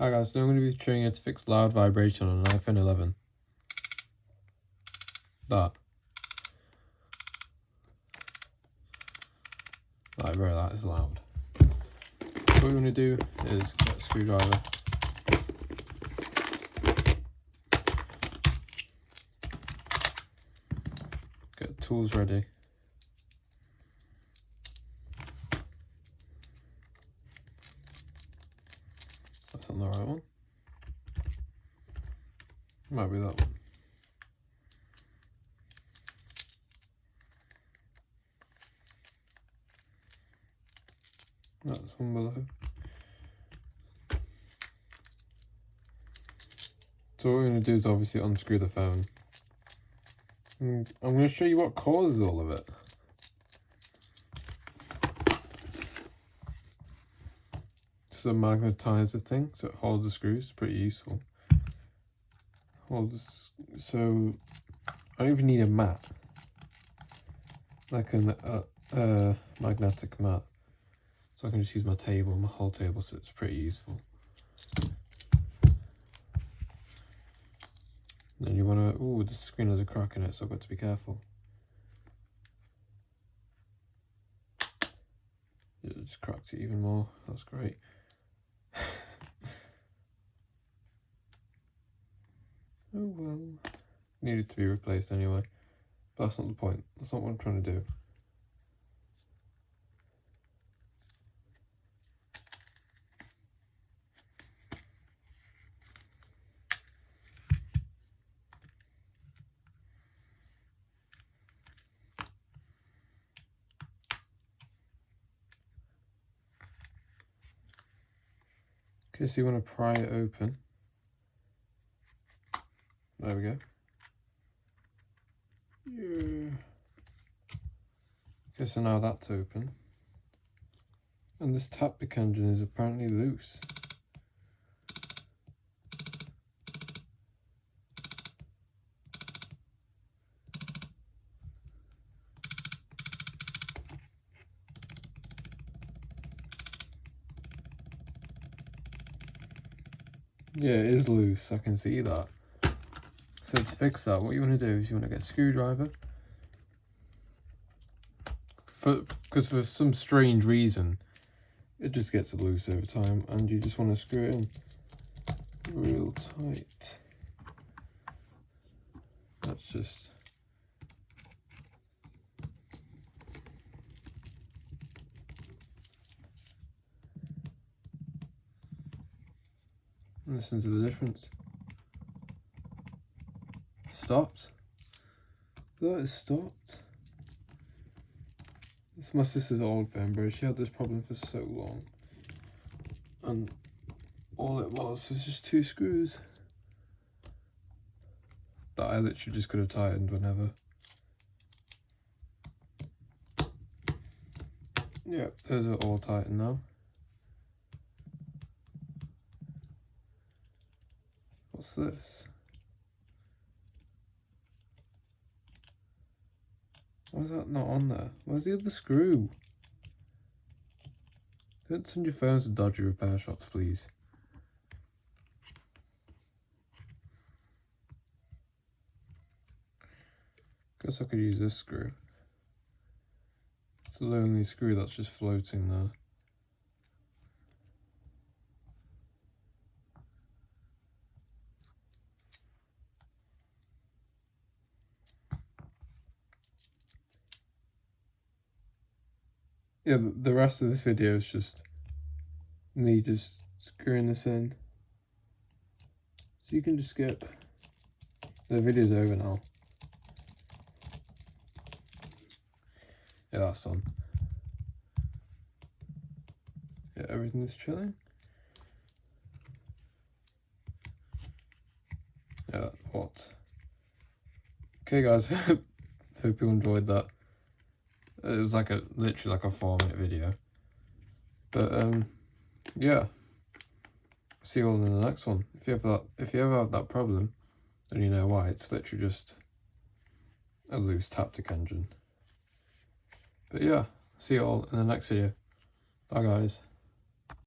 Hi guys, so I'm going to be showing you how to fix loud vibration on an iPhone 11. That. Like, bro, that is loud. So what we're going to do is get a screwdriver. Get the tools ready. That's not the right one. Might be that one. That's one below. So what we're going to do is obviously unscrew the phone. And I'm going to show you what causes all of it. It's a magnetizer thing, so it holds the screws. Pretty useful. So I don't even need a mat, like a magnetic mat. So I can just use my table, my whole table, so it's pretty useful. Then you want to, ooh, the screen has a crack in it, so I've got to be careful. Yeah, it just cracked it even more. That's great. Oh well. Needed to be replaced anyway. But that's not the point. That's not what I'm trying to do. Okay, so you want to pry it open. There we go. Yeah. Okay, so now that's open. And this Taptic engine is apparently loose. Yeah, it is loose, I can see that. So to fix that, what you want to do is you want to get a screwdriver. Because for some strange reason, it just gets loose over time, and you just want to screw it in real tight. That's just... Listen to the difference. Stopped. That is stopped. This is my sister's old phone, bro. She had this problem for so long. And all it was just two screws that I literally just could have tightened whenever. Yep, those are all tightened now. What's this? Why is that not on there? Where's the other screw? Don't send your phones to dodgy repair shops, please. Guess I could use this screw. It's the only screw that's just floating there. Yeah, the rest of this video is just me just screwing this in. So you can just skip. The video's over now. Yeah, that's done. Yeah, everything's chilling. Yeah, what? Okay guys, hope you enjoyed that. It was like literally like a 4-minute video. But yeah. See you all in the next one. If you ever have that problem, then you know why. It's literally just a loose Taptic engine. But yeah, see you all in the next video. Bye guys.